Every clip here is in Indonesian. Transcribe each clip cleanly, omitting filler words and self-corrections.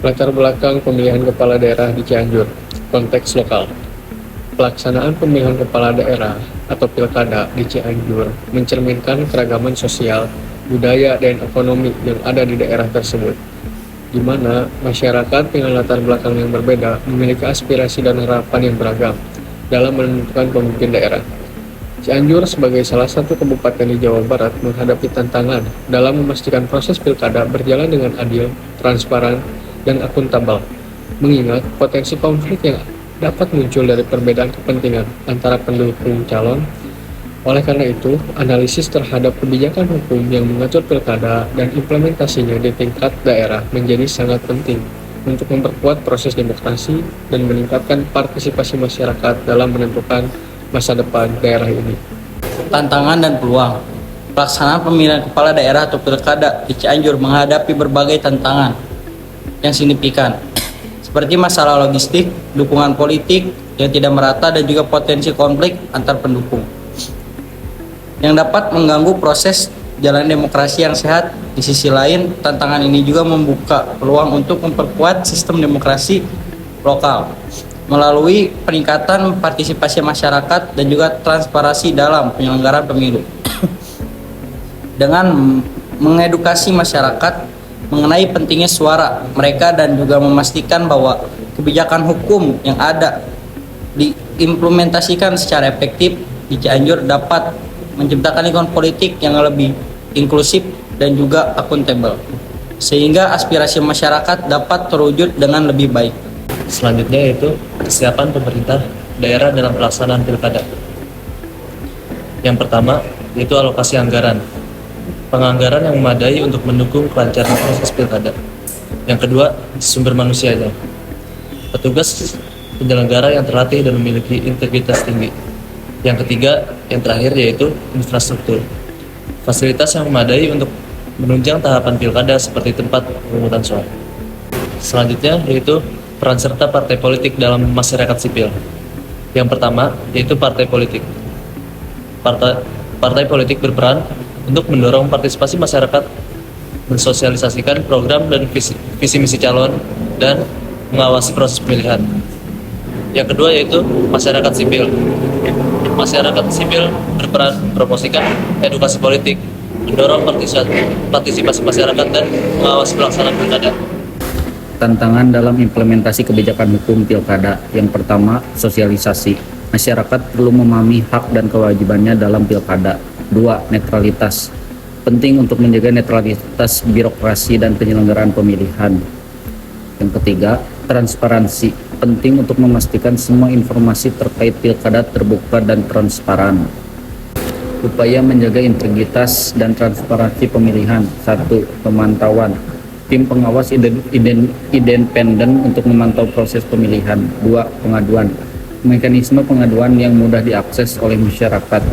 Latar belakang pemilihan kepala daerah di Cianjur, konteks lokal. Pelaksanaan pemilihan kepala daerah atau pilkada di Cianjur mencerminkan keragaman sosial, budaya, dan ekonomi yang ada di daerah tersebut, di mana masyarakat dengan latar belakang yang berbeda memiliki aspirasi dan harapan yang beragam dalam menentukan pemimpin daerah. Cianjur sebagai salah satu kabupaten di Jawa Barat menghadapi tantangan dalam memastikan proses pilkada berjalan dengan adil, transparan, dan akuntabel, mengingat potensi konflik yang dapat muncul dari perbedaan kepentingan antara pendukung calon. Oleh karena itu, analisis terhadap kebijakan hukum yang mengatur pilkada dan implementasinya di tingkat daerah menjadi sangat penting untuk memperkuat proses demokrasi dan meningkatkan partisipasi masyarakat dalam menentukan masa depan daerah ini. Tantangan dan peluang. Pelaksanaan pemilihan kepala daerah atau pilkada di Cianjur menghadapi berbagai tantangan yang signifikan, seperti masalah logistik, dukungan politik yang tidak merata, dan juga potensi konflik antar pendukung yang dapat mengganggu proses jalan demokrasi yang sehat. Di sisi lain, tantangan ini juga membuka peluang untuk memperkuat sistem demokrasi lokal melalui peningkatan partisipasi masyarakat dan juga transparansi dalam penyelenggaraan pemilu. Dengan mengedukasi masyarakat mengenai pentingnya suara mereka dan juga memastikan bahwa kebijakan hukum yang ada diimplementasikan secara efektif di Cianjur dapat menciptakan lingkungan politik yang lebih inklusif dan juga akuntabel, sehingga aspirasi masyarakat dapat terwujud dengan lebih baik. Selanjutnya yaitu kesiapan pemerintah daerah dalam pelaksanaan pilkada. Yang pertama yaitu alokasi anggaran. Penganggaran yang memadai untuk mendukung kelancaran proses pilkada. Yang kedua, sumber manusianya. Petugas penyelenggara yang terlatih dan memiliki integritas tinggi. Yang ketiga, yang terakhir yaitu infrastruktur. Fasilitas yang memadai untuk menunjang tahapan pilkada seperti tempat pemungutan suara. Selanjutnya yaitu peran serta partai politik dalam masyarakat sipil. Yang pertama yaitu partai politik. Partai politik berperan untuk mendorong partisipasi masyarakat, mensosialisasikan program dan visi misi calon, dan mengawasi proses pemilihan. Yang kedua yaitu masyarakat sipil. Masyarakat sipil berperan mempromosikan edukasi politik, mendorong partisipasi masyarakat, dan mengawasi pelaksanaan pilkada. Tantangan dalam implementasi kebijakan hukum pilkada. Yang pertama, sosialisasi. Masyarakat perlu memahami hak dan kewajibannya dalam pilkada. 2. Netralitas. Penting untuk menjaga netralitas birokrasi dan penyelenggaraan pemilihan. Yang ketiga, transparansi. Penting untuk memastikan semua informasi terkait pilkada terbuka dan transparan. Upaya menjaga integritas dan transparansi pemilihan. 1. Pemantauan. Tim pengawas independen untuk memantau proses pemilihan. 2. Pengaduan. Mekanisme pengaduan yang mudah diakses oleh masyarakat.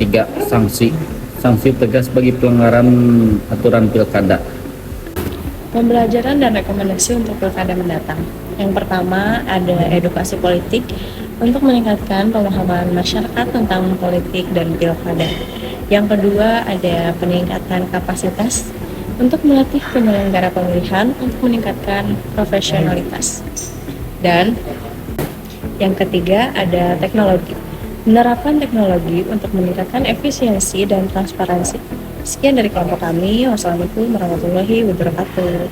3. Sanksi. Sanksi tegas bagi pelanggaran aturan pilkada. Pembelajaran dan rekomendasi untuk pilkada mendatang. Yang pertama ada edukasi politik untuk meningkatkan pemahaman masyarakat tentang politik dan pilkada. Yang kedua ada peningkatan kapasitas untuk melatih penyelenggara pemilihan untuk meningkatkan profesionalitas. Dan yang ketiga ada teknologi. Menerapkan teknologi untuk meningkatkan efisiensi dan transparansi. Sekian dari kelompok kami. Wassalamualaikum warahmatullahi wabarakatuh.